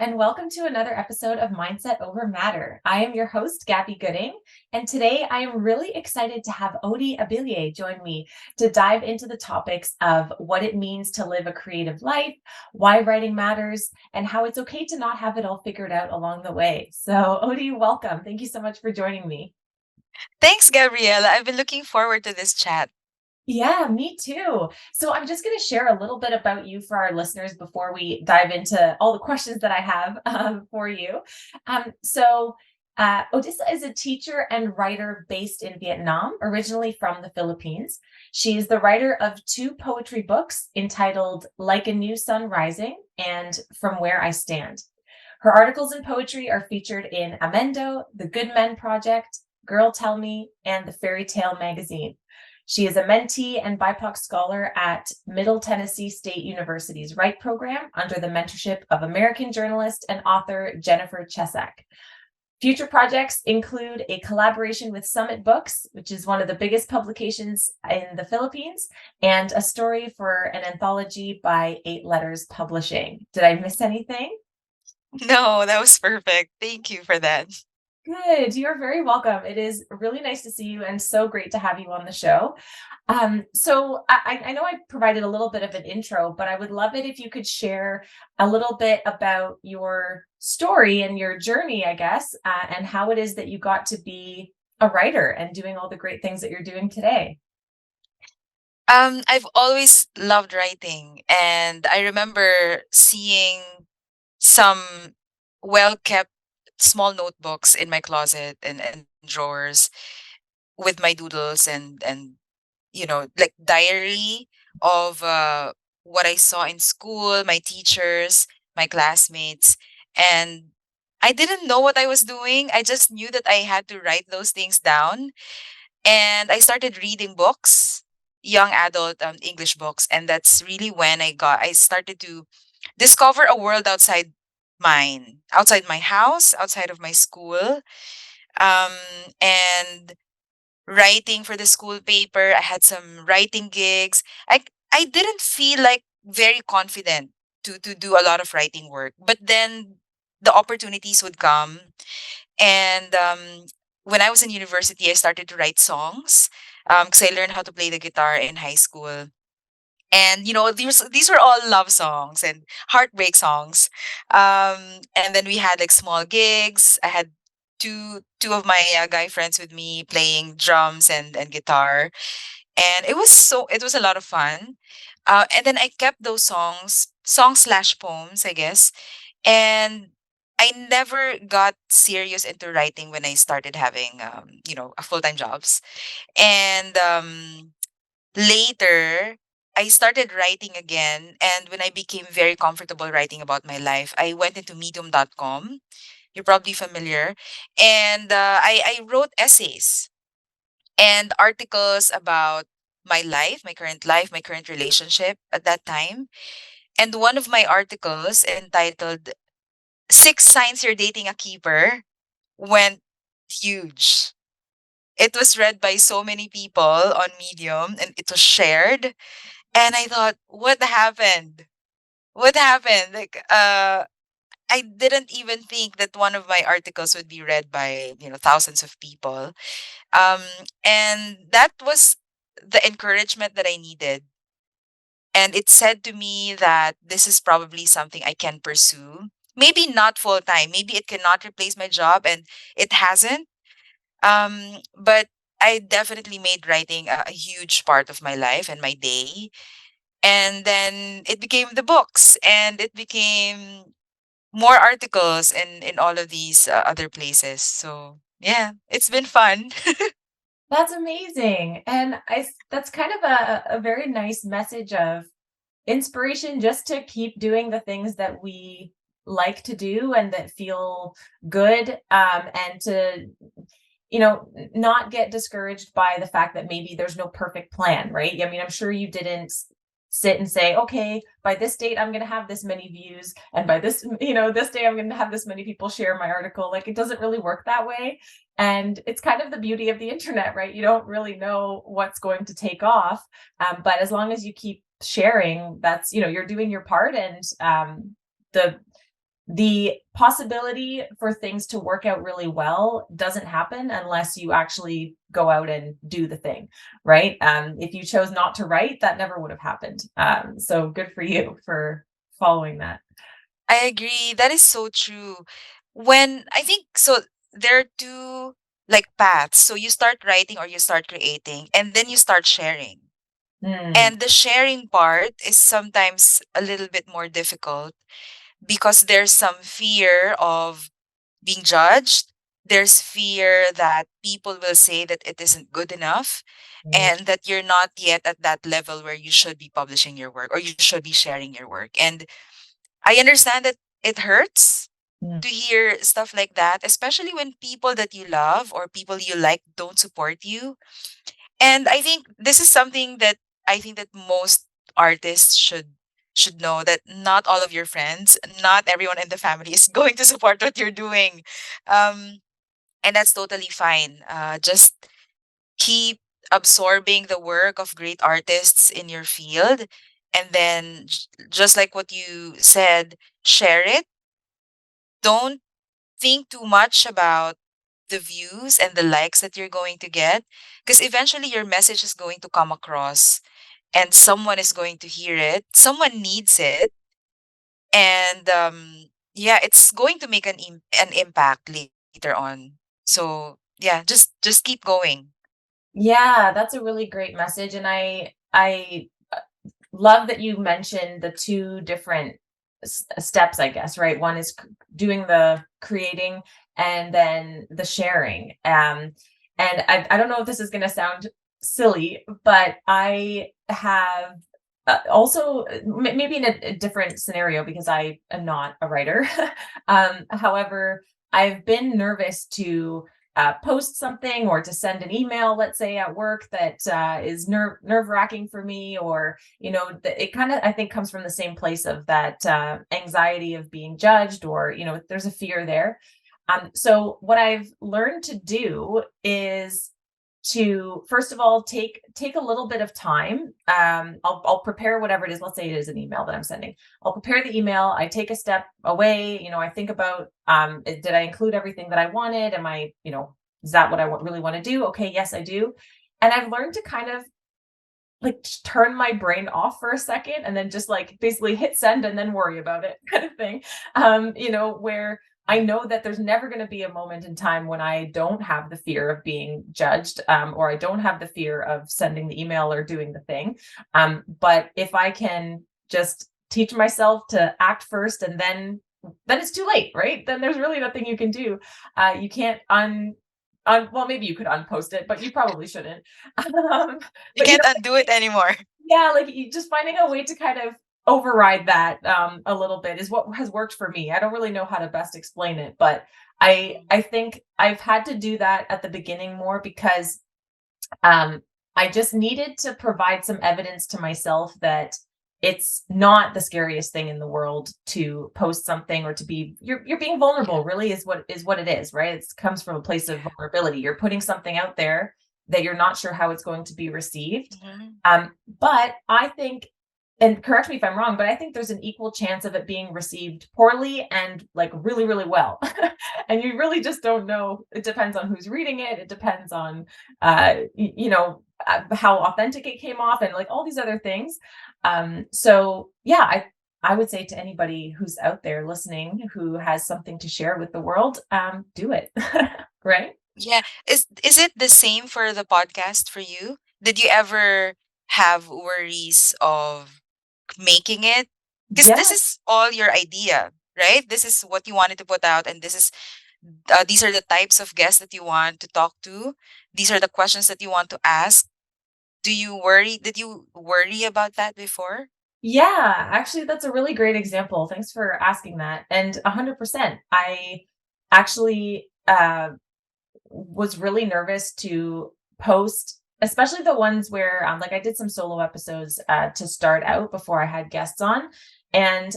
and welcome to another episode of Mindset Over Matter. I am your host, Gabby Gooding, and today I am really excited to have Odyssa Abille join me to dive into the topics of what it means to live a creative life, why writing matters, and how it's okay to not have it all figured out along the way. So, Odyssa, welcome. Thank you so much for joining me. Thanks, Gabriella. I've been looking forward to this chat. Yeah, me too. So I'm just going to share a little bit about you for our listeners before we dive into all the questions that I have for you. Odyssa is a teacher and writer based in Vietnam, originally from the Philippines. She's the writer of two poetry books entitled Like a New Sun Rising and From Where I Stand. Her articles and poetry are featured in Amendo, The Good Men Project, Girl Tell Me, and the Fairy Tale magazine. She is a mentee and BIPOC scholar at Middle Tennessee State University's Write program under the mentorship of American journalist and author Jennifer Chesak. Future projects include a collaboration with Summit Books, which is one of the biggest publications in the Philippines, and a story for an anthology by Eight Letters Publishing. Did I miss anything? No, that was perfect. Thank you for that. Good. You're very welcome. It is really nice to see you and so great to have you on the show. I know I provided a little bit of an intro, but I would love it if you could share a little bit about your story and your journey, I guess, and how it is that you got to be a writer and doing all the great things that you're doing today. I've always loved writing, and I remember seeing some well-kept small notebooks in my closet and drawers with my doodles and like diary of what I saw in school, my teachers, my classmates, and I didn't know what I was doing. I just knew that I had to write those things down. And I started reading books, young adult English books, and that's really when I started to discover a world outside my house, outside of my school, um, and writing for the school paper. I had some writing gigs. I didn't feel like very confident to do a lot of writing work, but then the opportunities would come, and when I was in university, I started to write songs because I learned how to play the guitar in high school. And these were all love songs and heartbreak songs. And then we had like small gigs. I had two of my guy friends with me playing drums and guitar, and it was a lot of fun. And then I kept those songs slash poems, I guess, and I never got serious into writing when I started having a full-time jobs. And later I started writing again, and when I became very comfortable writing about my life, I went into medium.com. You're probably familiar. And I wrote essays and articles about life, my current relationship at that time. And one of my articles entitled Six Signs You're Dating a Keeper went huge. It was read by so many people on Medium and it was shared. And I thought, what happened? What happened? I didn't even think that one of my articles would be read by, thousands of people. Um, and that was the encouragement that I needed. And it said to me that this is probably something I can pursue. Maybe not full time. Maybe it cannot replace my job, and it hasn't. But I definitely made writing a huge part of my life and my day. And then it became the books, and it became more articles in all of these other places. So yeah, it's been fun. That's amazing. And that's kind of a very nice message of inspiration just to keep doing the things that we like to do and that feel good, and to not get discouraged by the fact that maybe there's no perfect plan, right? I mean, I'm sure you didn't sit and say, okay, by this date I'm going to have this many views, and by this day I'm going to have this many people share my article. Like, it doesn't really work that way. And it's kind of the beauty of the internet, right? You don't really know what's going to take off, but as long as you keep sharing, that's you're doing your part. And the the possibility for things to work out really well doesn't happen unless you actually go out and do the thing, right? If you chose not to write, that never would have happened. So good for you for following that. I agree. That is so true. When I think so, there are two like paths. So you start writing or you start creating, and then you start sharing. Mm, And the sharing part is sometimes a little bit more difficult because there's some fear of being judged. There's fear that people will say that it isn't good enough mm, and that you're not yet at that level where you should be publishing your work or you should be sharing your work. And I understand that it hurts mm. to hear stuff like that, especially when people that you love or people you like don't support you. And I think this is something that I think that most artists should know that not all of your friends, not everyone in the family is going to support what you're doing. Um, and that's totally fine. Just keep absorbing the work of great artists in your field. And then, just like what you said, share it. Don't think too much about the views and the likes that you're going to get because eventually your message is going to come across and someone is going to hear it. Someone needs it. And yeah, it's going to make an impact later on. So yeah, just keep going. Yeah, that's a really great message, and I love that you mentioned the two different steps, I guess, right? One is doing the creating and then the sharing. And I don't know if this is going to sound silly, but I have also maybe in a different scenario because I am not a writer. However, I've been nervous to post something or to send an email, let's say at work, that is nerve wracking for me, or it kind of, I think, comes from the same place of that anxiety of being judged, or there's a fear there. So what I've learned to do is to first of all take a little bit of time. I'll prepare whatever it is. Let's say it is an email that I'm sending. I'll prepare the email. I take a step away. I think about, did I include everything that I wanted? Am I, is that what I really want to do? Okay, yes, I do. And I've learned to kind of like turn my brain off for a second and then just like basically hit send and then worry about it kind of thing. Where I know that there's never going to be a moment in time when I don't have the fear of being judged, or I don't have the fear of sending the email or doing the thing. But if I can just teach myself to act first and then it's too late, right? Then there's really nothing you can do. You can't well, maybe you could unpost it, but you probably shouldn't. Um, You but can't undo it anymore. yeah, like just finding a way to kind of override that a little bit is what has worked for me. I don't really know how to best explain it, but I think I've had to do that at the beginning more because um, I just needed to provide some evidence to myself that it's not the scariest thing in the world to post something or to be you're being Yeah. vulnerable, really, is what it is, right? It comes from a place of Yeah. vulnerability. You're putting something out there that you're not sure how it's going to be received. Mhm. But I think, and correct me if I'm wrong, but I think there's an equal chance of it being received poorly and like really, really well. And you really just don't know. It depends on who's reading it. It depends on, how authentic it came off and like all these other things. So yeah, I would say to anybody who's out there listening who has something to share with the world, do it. Right? Yeah. Is it the same for the podcast for you? Did you ever have worries of making it? Because this Yeah. is all your idea, right? This is what you wanted to put out, and these are the types of guests that you want to talk to. These are the questions that you want to ask. Do you worry? Did you worry about that before? Yeah, actually, that's a really great example. Thanks for asking that. And 100%. I actually was really nervous to post, especially the ones where, like, I did some solo episodes to start out before I had guests on. And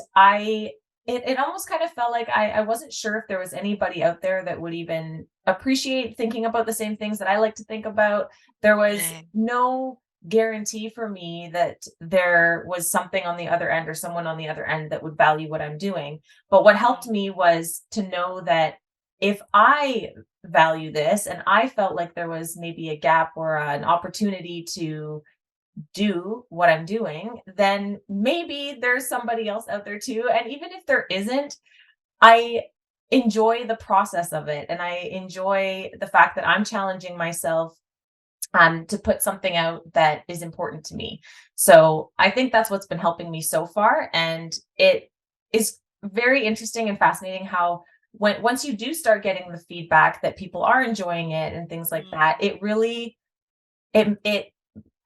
it almost kind of felt like I wasn't sure if there was anybody out there that would even appreciate thinking about the same things that I like to think about. There was Right. no guarantee for me that there was something on the other end or someone on the other end that would value what I'm doing. But what helped Mhm. me was to know that if I value this and I felt like there was maybe a gap or an opportunity to do what I'm doing, then maybe there's somebody else out there too. And even if there isn't, I enjoy the process of it. And I enjoy the fact that I'm challenging myself to put something out that is important to me. So I think that's what's been helping me so far. And it is very interesting and fascinating how when once you do start getting the feedback that people are enjoying it and things like Mhm. that, it really it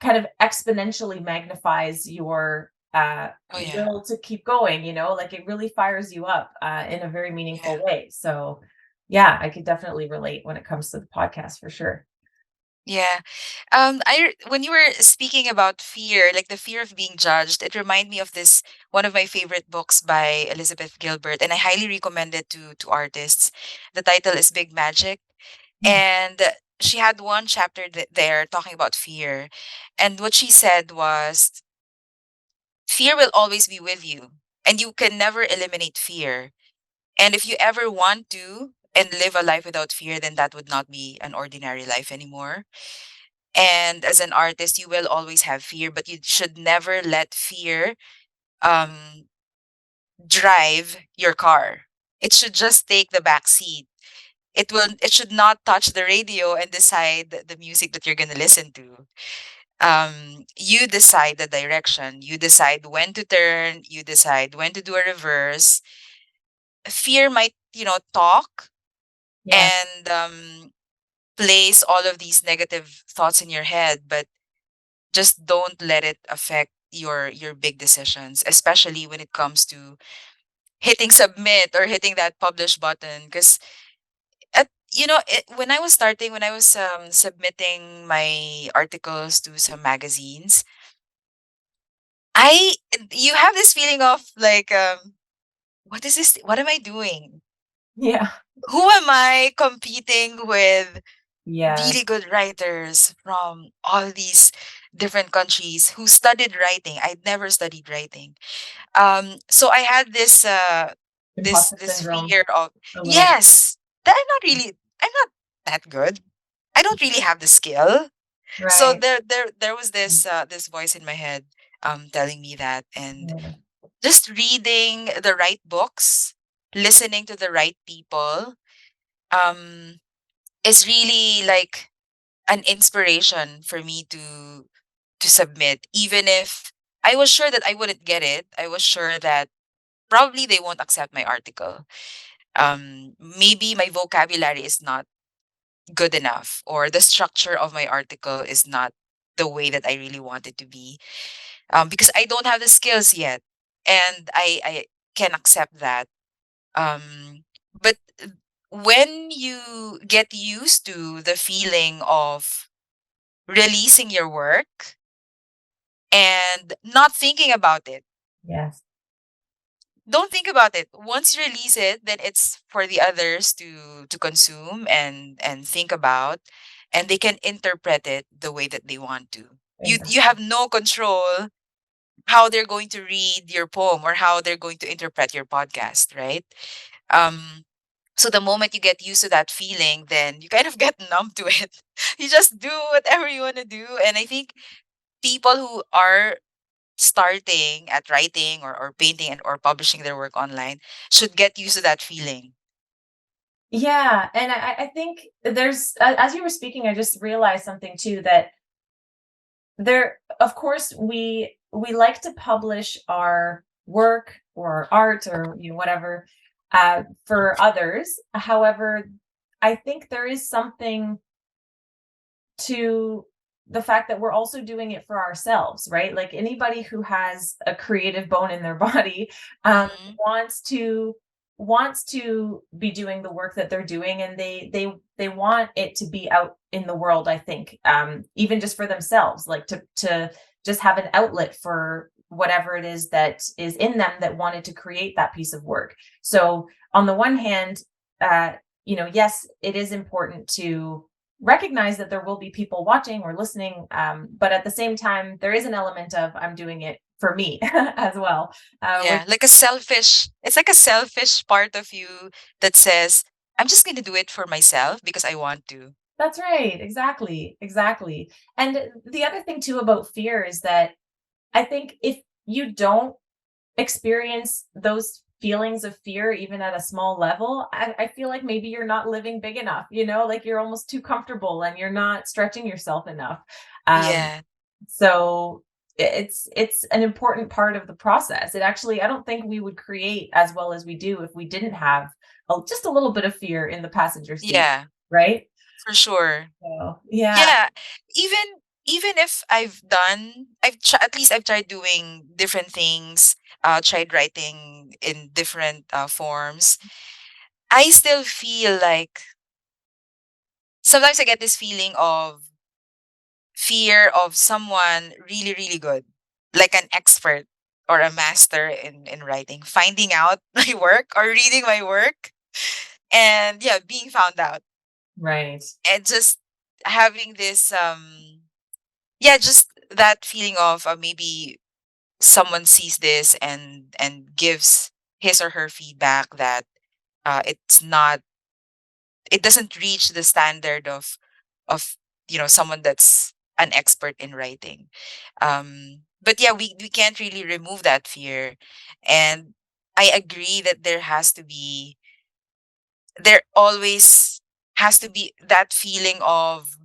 kind of exponentially magnifies your Oh, yeah. will to keep going, like it really fires you up in a very Yeah. meaningful way. So yeah, I could definitely relate when it comes to the podcast for sure. Yeah. When you were speaking about fear, like the fear of being judged, it reminded me of this one of my favorite books by Elizabeth Gilbert, and I highly recommend it to artists. The title is Big Magic, Mm. and she had one chapter there talking about fear, and what she said was, fear will always be with you, and you can never eliminate fear. And if you ever want to and live a life without fear, then that would not be an ordinary life anymore. And as an artist, you will always have fear, but you should never let fear um, drive your car. It should just take the back seat. It should not touch the radio and decide the music that you're going to listen to. You decide the direction. You decide when to turn. You decide when to do a reverse. Fear might, talk Yeah, and place all of these negative thoughts in your head, but just don't let it affect your big decisions, especially when it comes to hitting submit or hitting that publish button. Because when I was submitting my articles to some magazines, I you have this feeling of like, what is this? What am I doing? yeah, Who am I competing with? yeah. Really good writers from all these different countries who studied writing. I'd never studied writing. So I had this Imposter this syndrome fear of, a little bit. yes, that I'm not that good. I don't really have the skill. So Right. there was Mm. this voice in my head telling me that, and Yeah. just reading the right books, listening to the right people, um is really like an inspiration for me to submit, even if I was sure that I wouldn't get it. I was sure that probably they won't accept my article. Maybe my vocabulary is not good enough, or the structure of my article is not the way that I really want it to be, because I don't have the skills yet, and I can accept that. But when you get used to the feeling of releasing your work and not thinking about it, Yes. don't think about it. Once you release it, then it's for the others to consume and think about, and they can interpret it the way that they want to. You Exactly. have no control how they're going to read your poem or how they're going to interpret your podcast, right? Um so the moment you get used to that feeling, then you kind of get numb to it. You just do whatever you want to do. And I think people who are starting at writing or painting and or publishing their work online should get used to that feeling. Yeah, and I think there's as you were speaking, I just realized something too that there, of course, we like to publish our work or art or whatever for others. However, I think there is something to the fact that we're also doing it for ourselves, right? Like anybody who has a creative bone in their body um, Mhm. wants to wants to be doing the work that they're doing, and they want it to be out in the world. I think even just for themselves, like to just have an outlet for whatever it is that is in them that wanted to create that piece of work. So on the one hand, uh, yes, it is important to recognize that there will be people watching or listening, but at the same time, there is an element of I'm doing it for me as well, which Yeah, like a selfish, it's like a selfish part of you that says, I'm just going to do it for myself because I want to. that's right, exactly, exactly. And the other thing too about fear is that I think if you don't experience those feelings of fear even at a small level, I feel like maybe you're not living big enough, like you're almost too comfortable and you're not stretching yourself enough. Um, Yeah. so it's an important part of the process. It actually, I don't think we would create as well as we do if we didn't have just a little bit of fear in the passenger seat, Yeah, right? for sure. So yeah. Yeah. Even even if at least I've tried doing different things, tried writing in different forms. I still feel like sometimes I get this feeling of fear of someone really, really good, like an expert or a master in writing, finding out my work or reading my work and yeah, being found out. Right. And just having this yeah, just that feeling of maybe someone sees this and gives his or her feedback that it's not it doesn't reach the standard of someone that's an expert in writing. But yeah, we can't really remove that fear, and I agree that there always has to be that feeling of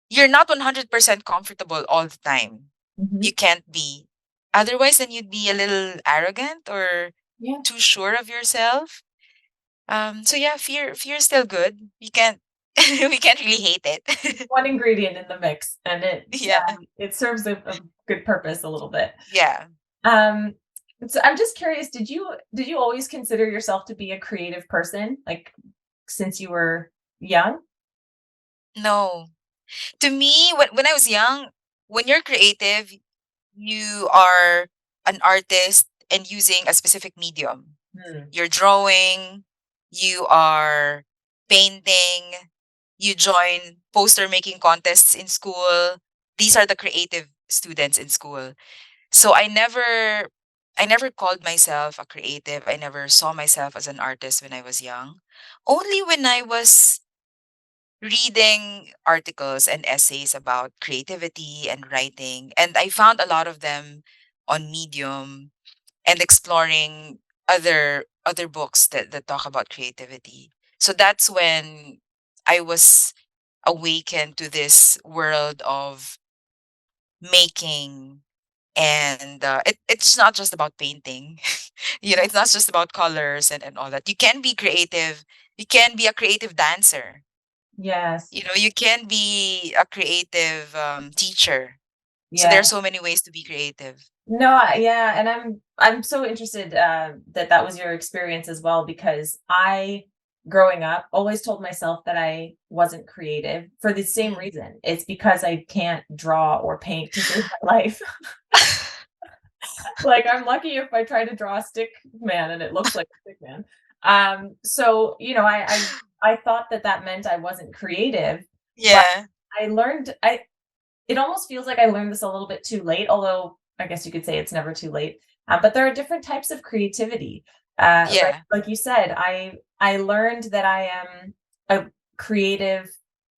you're not 100% comfortable all the time. Mhm. You can't be. Otherwise, then you'd be a little arrogant or Yeah. too sure of yourself. So yeah, fear is still good. We can't we can't really hate it. One ingredient in the mix, and it Yeah. it serves a good purpose a little bit. Yeah. Um, so I'm just curious, did you always consider yourself to be a creative person, like since you were young? No. To me, when I was young, when you're creative, you are an artist and using a specific medium. Hmm. You're drawing, you are painting, you join poster making contests in school. These are the creative students in school. So I never called myself a creative. I never saw myself as an artist when I was young. Only when I was reading articles and essays about creativity and writing, and I found a lot of them on Medium and exploring other books that talk about creativity. So that's when I was awakened to this world of making, and it's not just about painting. It's not just about colors and all that. You can be creative. You can be a creative dancer. Yes. You can be a creative teacher. So there are Yeah. so many ways to be creative. No, yeah, and I'm so interested that that was your experience as well because I, growing up, always told myself that I wasn't creative for the same Mm. reason. It's because I can't draw or paint to save my life. Like, I'm lucky if I try to draw a stick man and it looks like a stick man. So, I thought that that meant I wasn't creative, but Yeah. I learned I it almost feels like I learned this a little bit too late, although I guess you could say it's never too late. But there are different types of creativity. Right, Yeah. like you said, I learned that I am a creative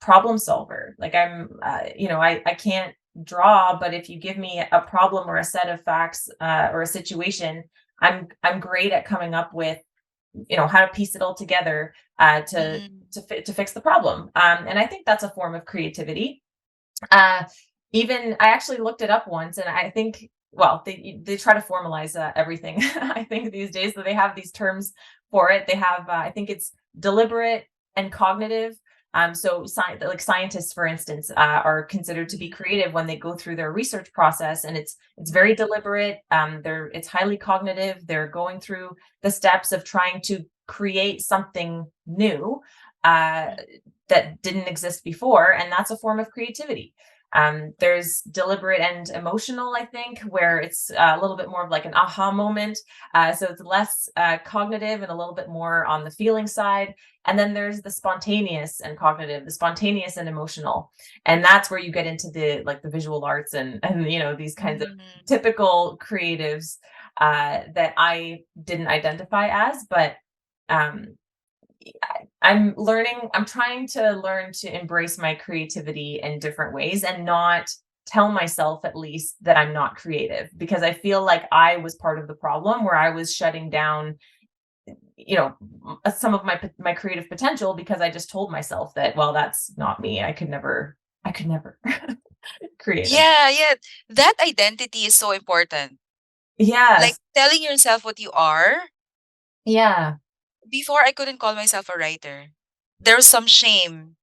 problem solver. Like I can't draw, but if you give me a problem or a set of facts or a situation, I'm great at coming up with how to piece it all together Mm. to fix the problem. And I think that's a form of creativity. uh, Even I actually looked it up once, and I think, well, they try to formalize everything. I think these days, so they have these terms for it. They have, I think it's deliberate and cognitive. So like scientists, for instance, are considered to be Mhm. creative when they go through their research process, and it's very Mm. deliberate. It's highly cognitive. They're going through the steps of trying to create something new uh, Mm. that didn't exist before, and that's a form of creativity. There's deliberate and emotional, I think, where it's a little bit more of like an aha moment. So it's less cognitive and a little bit more on the feeling side. And then there's the spontaneous and cognitive, the spontaneous and emotional. And that's where you get into the like the visual arts and these kinds of Mm. typical creatives that I didn't identify as, but um, I'm trying to learn to embrace my creativity in different ways and not tell myself at least that I'm not creative, because I feel like I was part of the problem where I was shutting down, some of my creative potential because I just told myself that, well, that's not me. I could never create it. Yeah, yeah. That identity is so important. Like Yes. telling yourself what you are. Yeah. Before, I couldn't call myself a writer. There was some shame.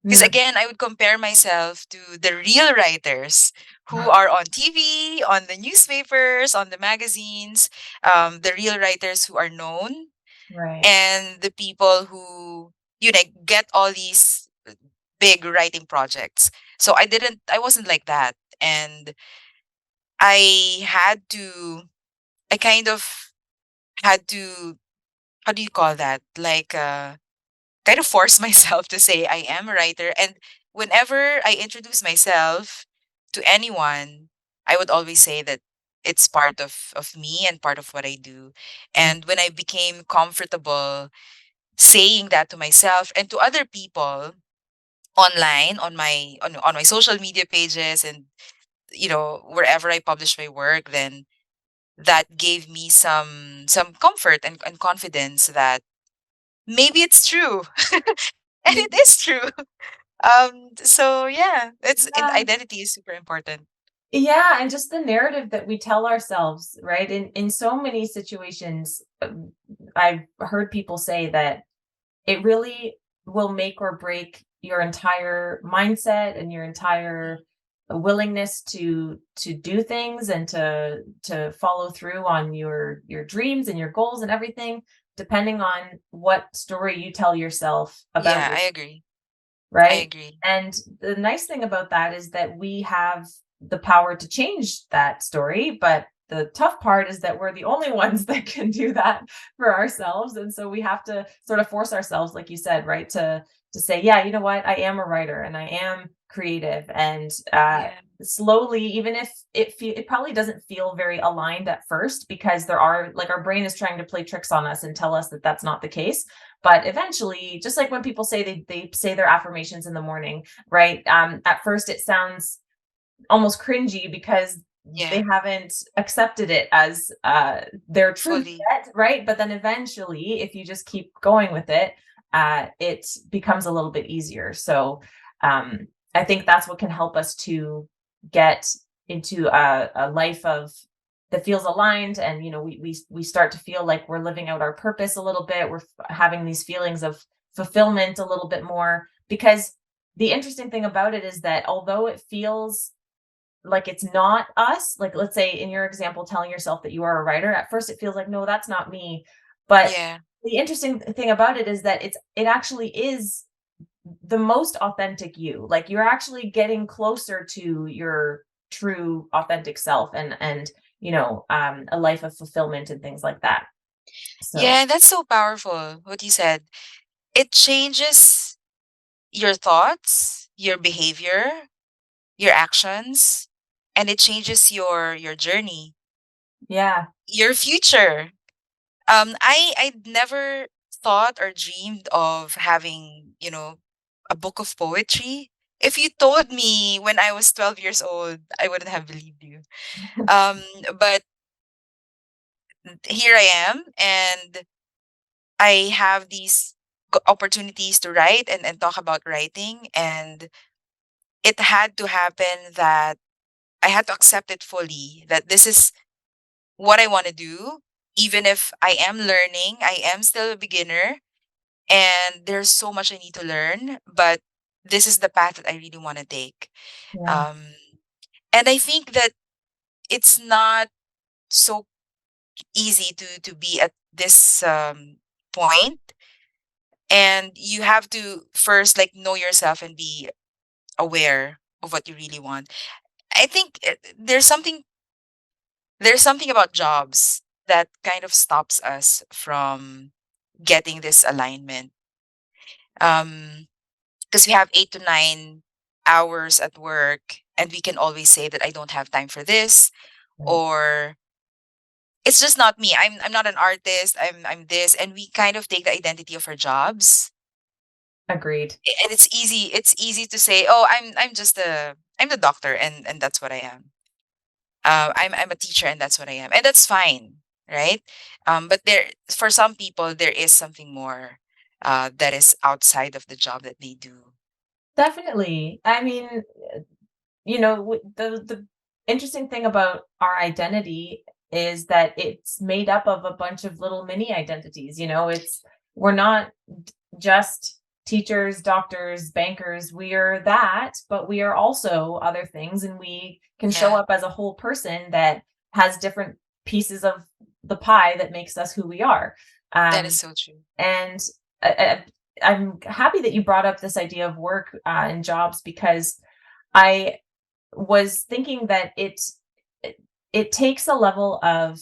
Because Mm. again, I would compare myself to the real writers who are on TV, on the newspapers, on the magazines, the real writers who are known, Right. and the people who, get all these big writing projects. So I wasn't like that. And I had to, I kind of had to, how do you call that? Like, kind of force myself to say I am a writer. And whenever I introduce myself to anyone, I would always say that it's part of me and part of what I do. Mm. And when I became comfortable saying that to myself and to other people online on my social media pages and wherever I publish my work, then that gave me some comfort and confidence that maybe it's true. And it is true. So yeah, it's and Yeah. identity is super important. Yeah, and just the narrative that we tell ourselves, right? In so many situations, I've heard people say that it really will make or break your entire mindset and your entire willingness to do things and to follow through on your dreams and your goals and everything, depending on what story you tell yourself about Yeah, yourself, I agree. I right? agree. And the nice thing about that is that we have the power to change that story, but the tough part is that we're the only ones that can do that for ourselves. And so we have to sort of force ourselves, like you said, right, to say, yeah, you know what, I am a writer and I am creative. And Yeah. slowly, even if it probably doesn't feel very aligned at first, because there are like our brain is trying to play tricks on us and tell us that that's not the case. But eventually, just like when people say they say their affirmations in the morning, right? At first it sounds almost cringy because they Yeah. haven't accepted it as their truth Fully. yet, right? But then eventually, if you just keep going with it, it becomes a little bit easier. So I think that's what can help us to get into a life of that feels aligned, and we start to feel like we're living out our purpose a little bit. We're having these feelings of fulfillment a little bit more, because the interesting thing about it is that although it feels like it's not us, like let's say in your example telling yourself that you are a writer, at first it feels like, no, that's not me. But Yeah. the interesting thing about it is that it actually is the most authentic you. Like you're actually getting closer to your true authentic self, and a life of fulfillment and things like that. So Yeah, that's so powerful what you said. It changes your thoughts, your behavior, your actions, and it changes your journey, yeah. your future. I'd never thought or dreamed of having, a book of poetry. If you told me when I was 12 years old, I wouldn't have believed you. Um, but here I am, and I have these opportunities to write and talk about writing. And it had to happen that I had to accept it fully that this is what I want to do. Even if I am learning, I am still a beginner and there's so much I need to learn, but this is the path that I really want to take. Yeah. Um, and I think that it's not so easy to be at this point, and you have to first like know yourself and be aware. of what you really want. I think there's something about jobs that kind of stops us from getting this alignment. Um, because we have 8 to 9 hours at work, and we can always say that I don't have time for this, Right. or it's just not me. I'm not an artist. I'm this, and we kind of take the identity of our jobs. Agreed. And it's easy to say, oh, I'm the doctor, and that's what I am. I'm a teacher, and that's what I am, and that's fine, right? But there, for some people, there is something more that is outside of the job that they do. Definitely. I mean, the interesting thing about our identity is that it's made up of a bunch of little mini identities. It's we're not just teachers, doctors, bankers. We are that, but we are also other things, and we can show Yeah, up as a whole person that has different pieces of the pie that makes us who we are. that is Um, so true. and I'm happy that you brought up this idea of work and jobs, because I was thinking that it, it takes a level of,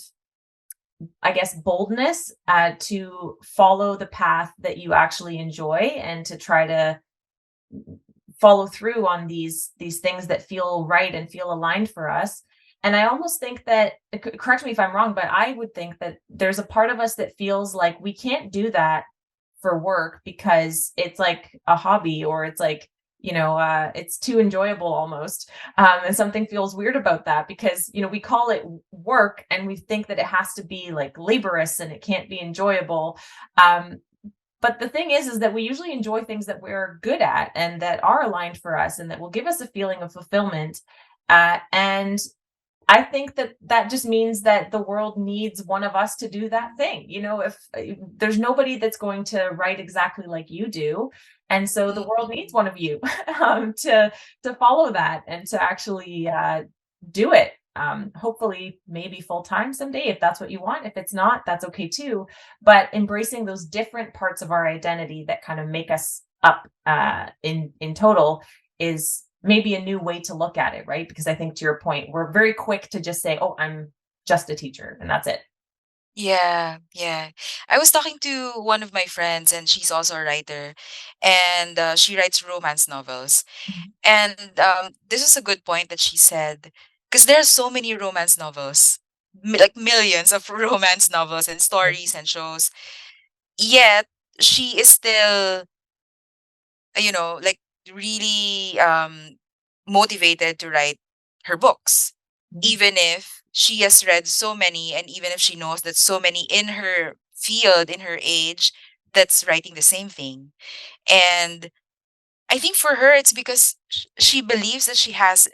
I guess, boldness to follow the path that you actually enjoy, and to try to follow through on these things that feel right and feel aligned for us. And I almost think that, correct me if I'm wrong, but I would think that there's a part of us that feels like we can't do that for work because it's like a hobby, or it's like, it's too enjoyable almost. And something feels weird about that, because we call it work and we think that it has to be like laborious and it can't be enjoyable. Um, but the thing is that we usually enjoy things that we're good at and that are aligned for us and that will give us a feeling of fulfillment. And I think that that just means that the world needs one of us to do that thing. If there's nobody that's going to write exactly like you do, and so the world needs Mhm. one of you to follow that and to actually do it. Hopefully, maybe full time someday if that's what you want. If it's not, that's okay too. But embracing those different parts of our identity that kind of make us up in total is maybe a new way to look at it, right? Because I think, to your point, we're very quick to just say, "Oh, I'm just a teacher," and that's it. Yeah, yeah. I was talking to one of my friends, and she's also a writer, and she writes romance novels. Mhm. And this is a good point that she said, because there are so many romance novels, like millions of romance novels and stories and shows. Yet she is still, like really motivated to write her books, Mhm. even if she has read so many, and even if she knows that so many in her field, in her age, that's writing the same thing. And I think for her, it's because she believes that she has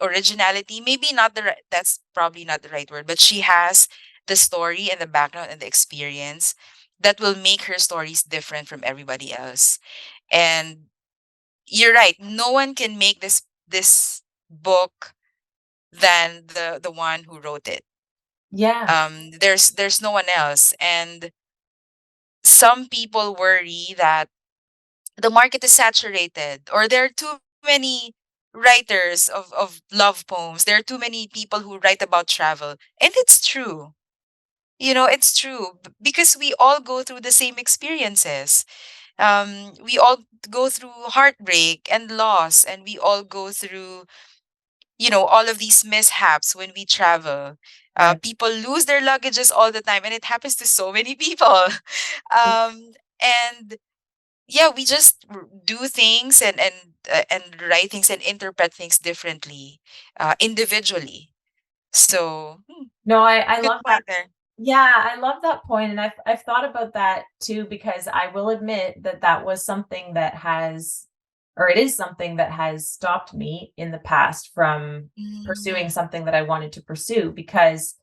originality. Maybe not that's probably not the right word, but she has the story and the background and the experience that will make her stories different from everybody else. And you're right. No one can make this book than the one who wrote it. Yeah. There's no one else. And some people worry that the market is saturated, or there are too many writers of love poems. There are too many people who write about travel. And it's true. It's true, because we all go through the same experiences. We all go through heartbreak and loss, and we all go through, all of these mishaps when we travel. Right. People lose their luggages all the time, and it happens to so many people. And yeah, we just do things, and write things and interpret things differently, individually. So No, I good love that. point there. Yeah, I love that point, and I've thought about that too, because I will admit that that was something that has, or it is something that has stopped me in the past from pursuing Mm, something that I wanted to pursue, because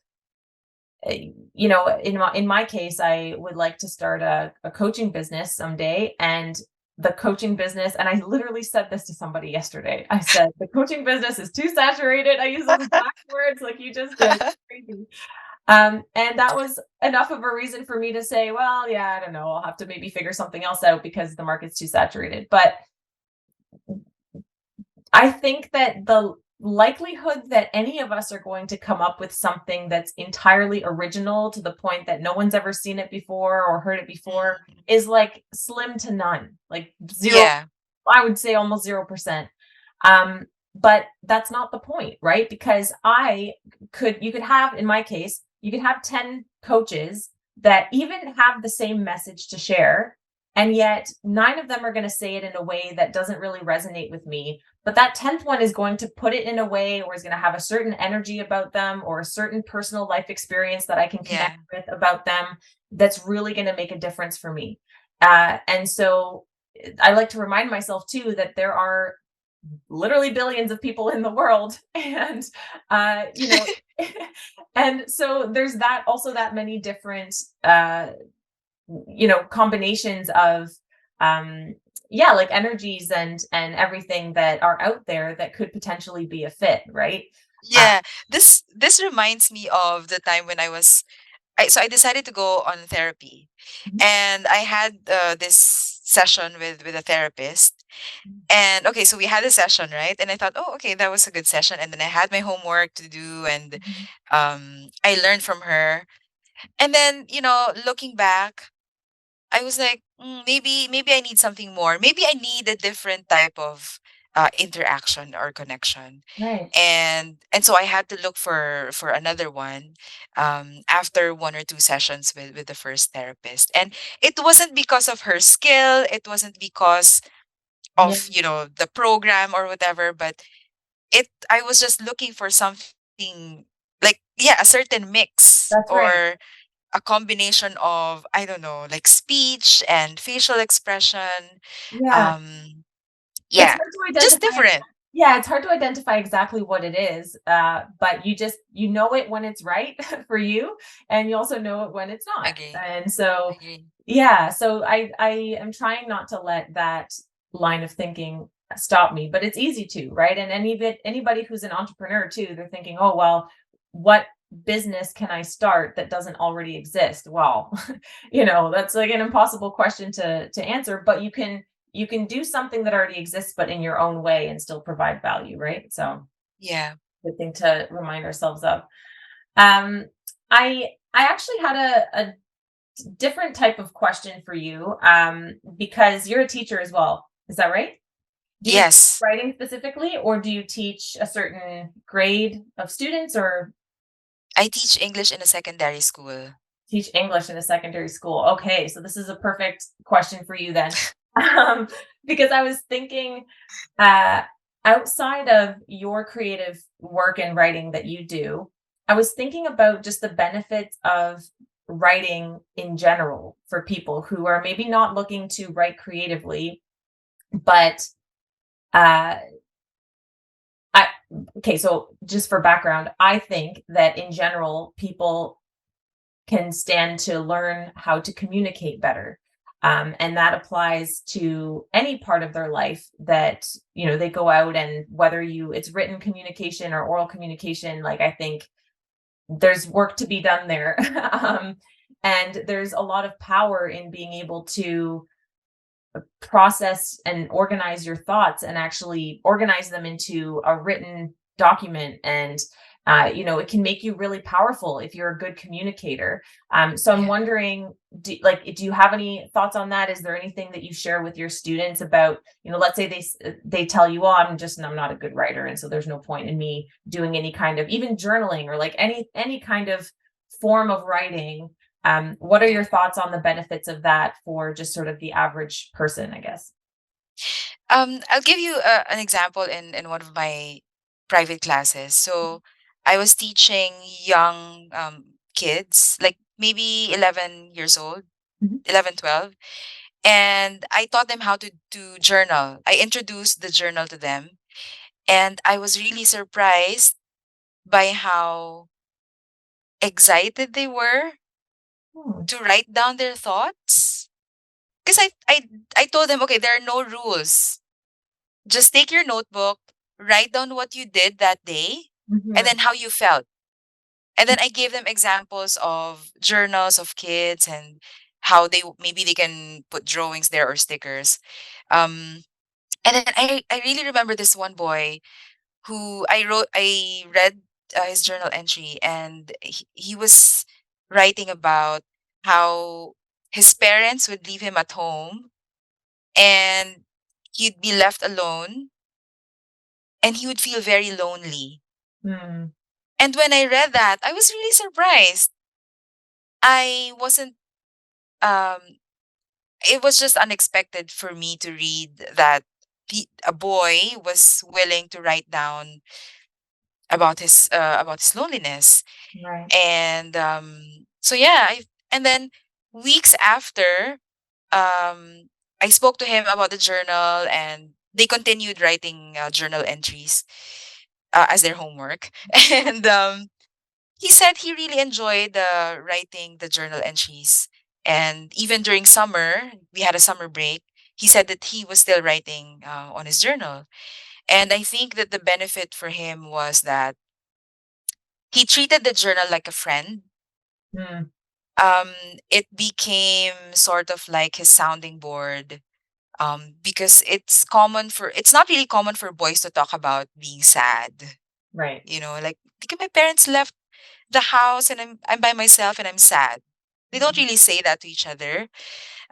in my case, I would like to start a coaching business someday. And the coaching business, and I literally said this to somebody yesterday. I said, the coaching business is too saturated. I use those exact words like you just did. Crazy. And that was enough of a reason for me to say, well, yeah, I don't know. I'll have to maybe figure something else out because the market's too saturated. But I think that the likelihood that any of us are going to come up with something that's entirely original to the point that no one's ever seen it before or heard it before Mm. is like slim to none, like 0. Yeah. I would say almost 0%. Um, but that's not the point, right? Because you could have, in my case, you could have 10 coaches that even have the same message to share. And yet, nine of them are going to say it in a way that doesn't really resonate with me. But that 10th one is going to put it in a way or is going to have a certain energy about them or a certain personal life experience that I can connect Yeah. with about them that's really going to make a difference for me. And so I like to remind myself too that there are literally billions of people in the world and you know and so there's that also that many different combinations of yeah, like energies and everything that are out there that could potentially be a fit, right? uh, Yeah. This reminds me of the time when I decided to go on therapy, and I had this session with a therapist. And okay, so we had a session, right? And I thought, oh, okay, that was a good session. And then I had my homework to do, and I learned from her. And then, looking back, I was like, maybe I need something more. Maybe I need a different type of interaction or connection. right. And so I had to look for another one after one or two sessions with the first therapist. And it wasn't because of her skill. It wasn't because Yeah, of the program or whatever, but it I was just looking for something, like, yeah, a certain mix, that's right. or a combination of, I don't know, like speech and facial expression. Yeah, um it's yeah, hard to just identify. different. Yeah, it's hard to identify exactly what it is, but you know it when it's right for you, and you also know it when it's not. Agree. And so, Agree. yeah, so I am trying not to let that line of thinking stop me, but it's easy to, right? And anybody who's an entrepreneur too, they're thinking, oh well, what business can I start that doesn't already exist? Well, that's like an impossible question to answer, but you can do something that already exists, but in your own way and still provide value, right? So Yeah. good thing to remind ourselves of. Um, I actually had a different type of question for you, because you're a teacher as well. Is that right? Do you teach Yes. writing specifically, or do you teach a certain grade of students, or I teach English in a secondary school. teach English in a secondary school? Okay, so this is a perfect question for you then. Um, because I was thinking, uh, outside of your creative work and writing that you do, I was thinking about just the benefits of writing in general for people who are maybe not looking to write creatively, but uh, I okay, so just for background, I think that in general, people can stand to learn how to communicate better. And that applies to any part of their life that they go out, and whether it's written communication or oral communication, like I think there's work to be done there. And there's a lot of power in being able to process and organize your thoughts and actually organize them into a written document. And it can make you really powerful if you're a good communicator. So I'm Yeah. wondering, do you have any thoughts on that? Is there anything that you share with your students about, let's say they tell you, well, I'm not a good writer, and so there's no point in me doing any kind of even journaling or like any kind of form of writing. What are Yeah. your thoughts on the benefits of that for just sort of the average person, I guess? I'll give you an example in one of my private classes. Mhm, So I was teaching young kids, like maybe 11 years old, mhm. 11, 12. And I taught them how to journal. I introduced the journal to them. And I was really surprised by how excited they were Hmm, to write down their thoughts. Because I told them, okay, there are no rules. Just take your notebook, write down what you did that day, and mhm. then how you felt. And then I gave them examples of journals of kids, and how maybe they can put drawings there or stickers. Um, And then I really remember this one boy who I read his journal entry, and he was writing about how his parents would leave him at home, and he'd be left alone, and he would feel very lonely. Mm, And when I read that, I was really surprised. I wasn't um it was just unexpected for me to read that a boy was willing to write down about his loneliness. right. And so yeah, and then weeks after, I spoke to him about the journal, and they continued writing journal entries as their homework. And he said he really enjoyed writing the journal entries. And even during summer, we had a summer break. He said that he was still writing on his journal. And I think that the benefit for him was that he treated the journal like a friend. Mm, um it became sort of like his sounding board, because it's not really common for boys to talk about being sad, right. like, because my parents left the house, and I'm by myself and I'm sad. They don't Mhm. really say that to each other.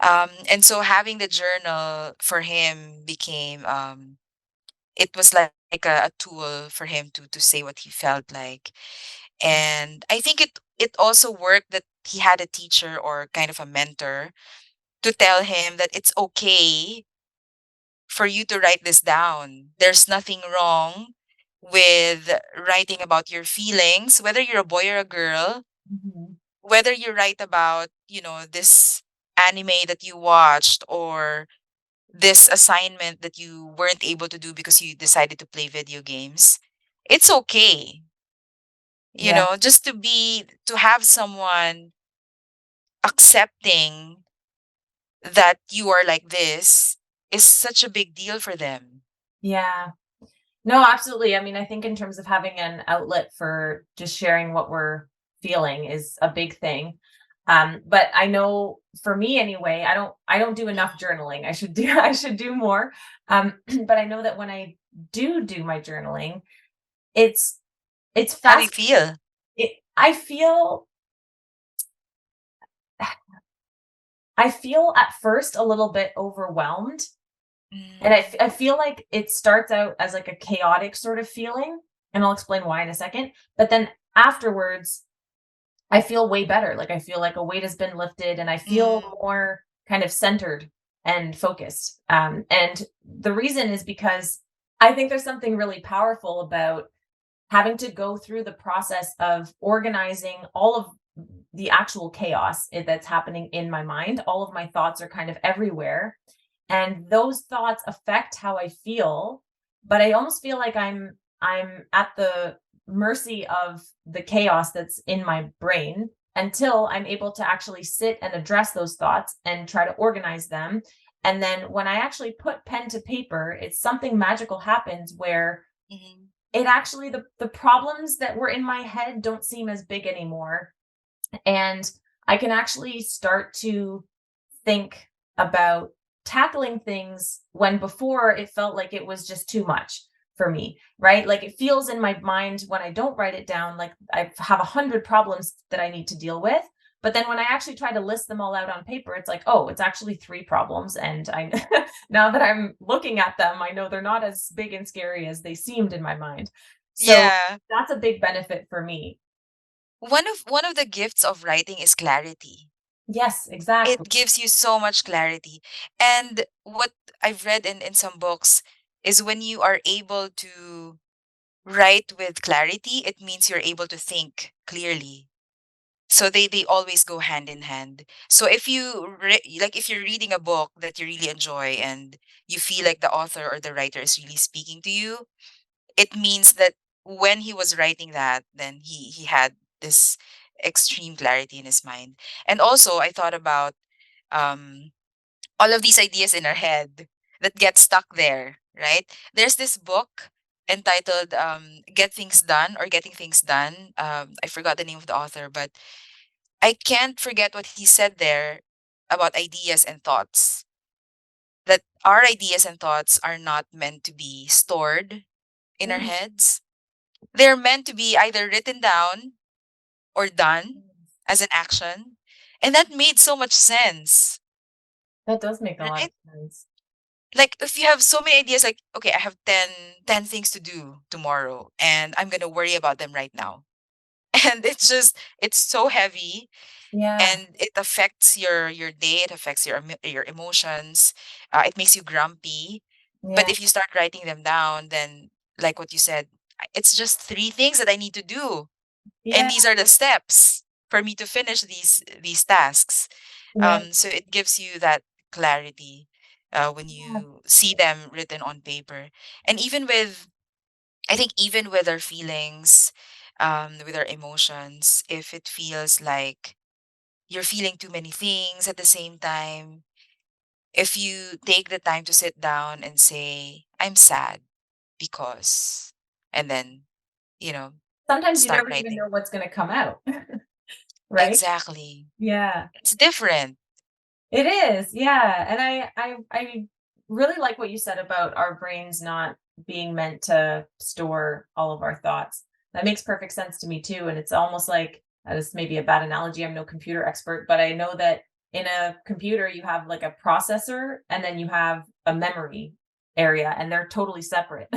And so having the journal for him became, it was like a tool for him to say what he felt like. And I think it also worked that he had a teacher or kind of a mentor to tell him that it's okay for you to write this down. There's nothing wrong with writing about your feelings, whether you're a boy or a girl, Mhm. whether you write about, this anime that you watched, or this assignment that you weren't able to do because you decided to play video games. It's okay, Yeah. just to have someone accepting that you are like this is such a big deal for them. Yeah. No, absolutely. I mean, I think in terms of having an outlet for just sharing what we're feeling is a big thing. But I know for me anyway, I don't do enough journaling. I should do I should do more. But I know that when I do my journaling, it's it's How do you fast. feel? I feel I feel at first a little bit overwhelmed. And Mm, I feel like it starts out as like a chaotic sort of feeling, and I'll explain why in a second. But then afterwards, I feel way better. Like I feel like a weight has been lifted and I mm, feel more kind of centered and focused. And the reason is because I think there's something really powerful about having to go through the process of organizing all of the actual chaos that's happening in my mind. All of my thoughts are kind of everywhere, and those thoughts affect how I feel, but I almost feel like I'm at the mercy of the chaos that's in my brain until I'm able to actually sit and address those thoughts and try to organize them. And then when I actually put pen to paper, it's something magical happens where mhm, it actually the problems that were in my head don't seem as big anymore, and I can actually start to think about tackling things when before it felt like it was just too much for me, right? Like it feels in my mind when I don't write it down, like I have 100 problems that I need to deal with. But then when I actually try to list them all out on paper, it's like, oh, it's actually 3 problems. And I, now that I'm looking at them, I know they're not as big and scary as they seemed in my mind. So yeah. that's a big benefit for me. One of the gifts of writing is clarity. Yes, It exactly. gives you so much clarity. And what I've read in some books is when you are able to write with clarity, it means you're able to think clearly. So they always go hand in hand. So if you're reading a book that you really enjoy, and you feel like the author or the writer is really speaking to you, it means that when he was writing that, then he had this extreme clarity in his mind. And also I thought about um all of these ideas in our head that get stuck there, right? There's this book entitled Get Things Done or Getting Things Done. I forgot the name of the author, but I can't forget what he said there about ideas and thoughts. That our ideas and thoughts are not meant to be stored in our Mhm. heads. They're meant to be either written down or done as an action. And that made so much sense, That does make a lot of right? sense. Like if you have so many ideas, like, okay, I have ten things to do tomorrow and I'm going to worry about them right now. And it's so heavy, Yeah, and it affects your day, it affects your emotions, it makes you grumpy. But yeah, if you start writing them down, then like what you said, it's just three things that I need to do, and yeah, these are the steps for me to finish these tasks. yeah, So it gives you that clarity when yeah. you see them written on paper. And even with, I think, even with our feelings, with our emotions, if it feels like you're feeling too many things at the same time, if you take the time to sit down and say, I'm sad because, and then, you know, Sometimes you start never even writing. know what's going to come out, right? Exactly. Yeah. It's different. It is, yeah. And I really like what you said about our brains not being meant to store all of our thoughts. That makes perfect sense to me too. And it's almost like this may be a bad analogy. I'm no computer expert, but I know that in a computer you have like a processor and then you have a memory area and they're totally separate.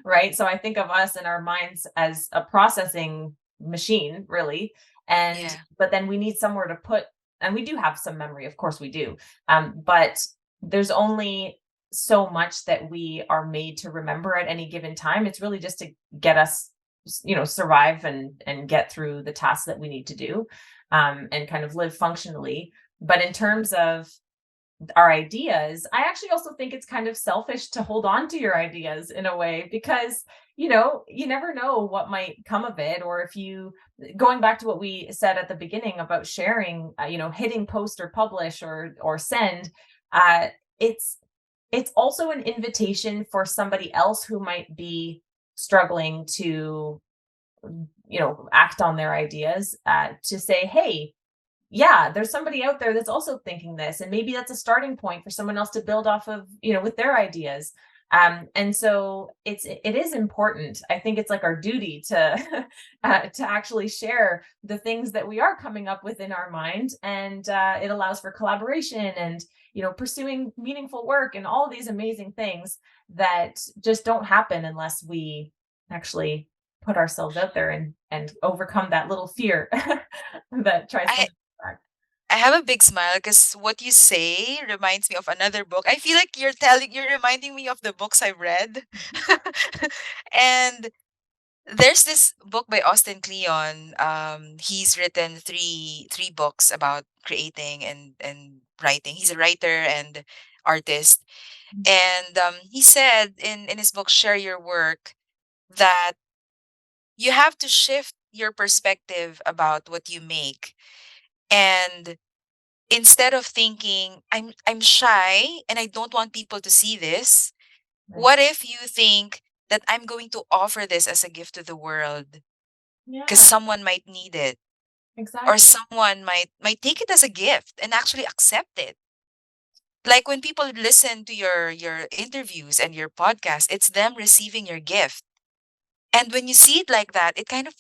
Right? So I think of us and our minds as a processing machine, really. And Yeah. but then we need somewhere to put, and we do have some memory, of course we do. But there's only so much that we are made to remember at any given time. It's really just to get us, survive and get through the tasks that we need to do, and kind of live functionally. But in terms of our ideas, I actually also think it's kind of selfish to hold on to your ideas in a way because, you never know what might come of it. Or if you, going back to what we said at the beginning about sharing, hitting post or publish or send, uh, it's it's also an invitation for somebody else who might be struggling to, act on their ideas, to say, hey, yeah, there's somebody out there that's also thinking this, and maybe that's a starting point for someone else to build off of, with their ideas. And so it is important. I think it's like our duty to to actually share the things that we are coming up with in our mind, and it allows for collaboration and, pursuing meaningful work and all these amazing things that just don't happen unless we actually put ourselves out there and overcome that little fear that tries to I hold us back. I have a big smile because what you say reminds me of another book. I feel like you're reminding me of the books I've read. And there's this book by Austin Kleon. He's written three books about creating and writing. He's a writer and artist. And he said in his book, Share Your Work, that you have to shift your perspective about what you make. And instead of thinking, I'm shy and I don't want people to see this, Right. what if you think that I'm going to offer this as a gift to the world because Yeah, someone might need it, or exactly. someone might take it as a gift and actually accept it. Like when people listen to your interviews and your podcast, it's them receiving your gift. And when you see it like that, it kind of,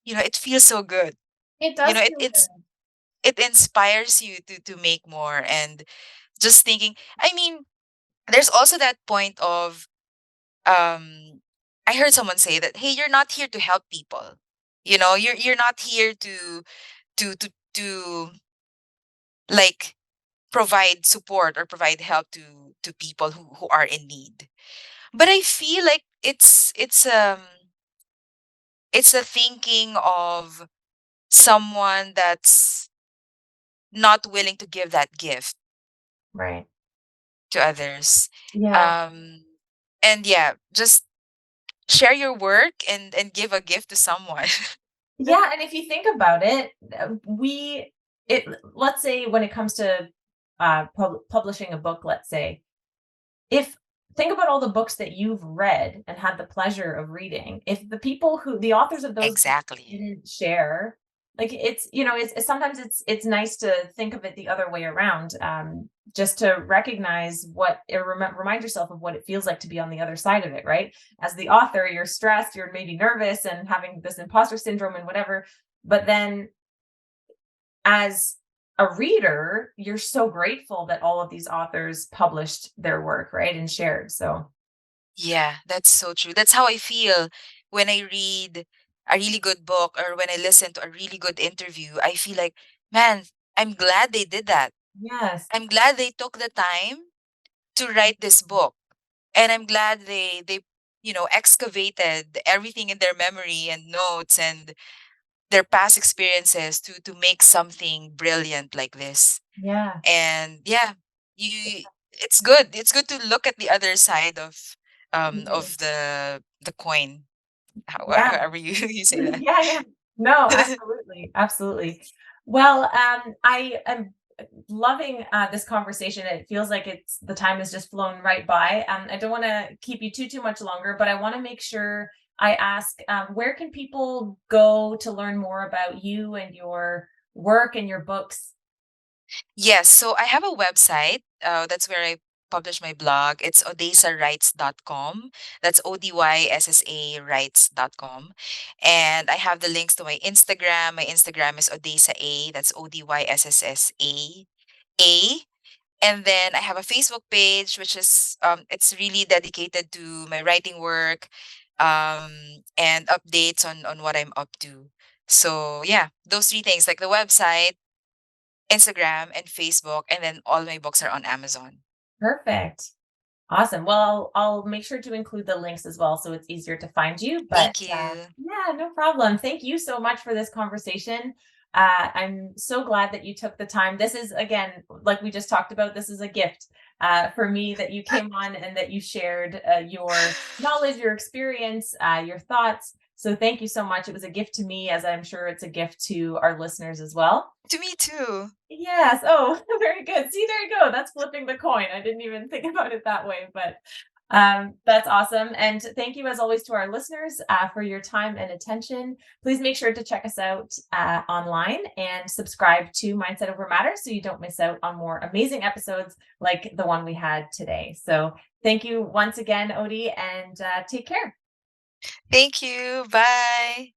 it feels so good. It You does know, feel good. it inspires you to make more. And just thinking, I mean, there's also that point of, um I heard someone say that, hey, you're not here to help people. You're not here to like provide support or provide help to people who are in need. But I feel like it's a thinking of someone that's not willing to give that gift Right. to others. Yeah. um and yeah, just share your work and give a gift to someone. Yeah, and if you think about it, let's say when it comes to publishing a book, let's say, if think about all the books that you've read and had the pleasure of reading. If the authors of those books Exactly. didn't share, Like it's, it's sometimes it's nice to think of it the other way around, just to recognize remind yourself of what it feels like to be on the other side of it, right? As the author, you're stressed, you're maybe nervous and having this imposter syndrome and whatever. But then as a reader, you're so grateful that all of these authors published their work, right? And shared. So Yeah, that's so true. That's how I feel when I read a really good book or when I listen to a really good interview. I feel like, man, I'm glad they did that. yes. I'm glad they took the time to write this book. And I'm glad they excavated everything in their memory and notes and their past experiences to make something brilliant like this. Yeah. And yeah, you it's good. It's good to look at the other side of the coin. Yeah. However you say that. Yeah, yeah. No, absolutely, absolutely. Well, I am loving this conversation. It feels like the time has just flown right by. I don't want to keep you too much longer, but I want to make sure I ask, where can people go to learn more about you and your work and your books? Yes, so I have a website. That's where I publish my blog. It's odyssawrites.com. That's Odyssa writes.com. And I have the links to my Instagram. My Instagram is Odyssa A. That's Odyssa A. And then I have a Facebook page, which is it's really dedicated to my writing work, and updates on what I'm up to. So yeah, those three things, like the website, Instagram, and Facebook, and then all my books are on Amazon. Perfect. Awesome. Well, I'll make sure to include the links as well so it's easier to find you. But Thank you. yeah, no problem. Thank you so much for this conversation. I'm so glad that you took the time. This is, again, like we just talked about, this is a gift for me that you came on and that you shared your knowledge, your experience, your thoughts. So thank you so much. It was a gift to me, as I'm sure it's a gift to our listeners as well. To me too. Yes. Oh, very good. See, there you go. That's flipping the coin. I didn't even think about it that way, but that's awesome. And thank you, as always, to our listeners for your time and attention. Please make sure to check us out online and subscribe to Mindset Over Matter so you don't miss out on more amazing episodes like the one we had today. So thank you once again, Odie, and take care. Thank you. Bye.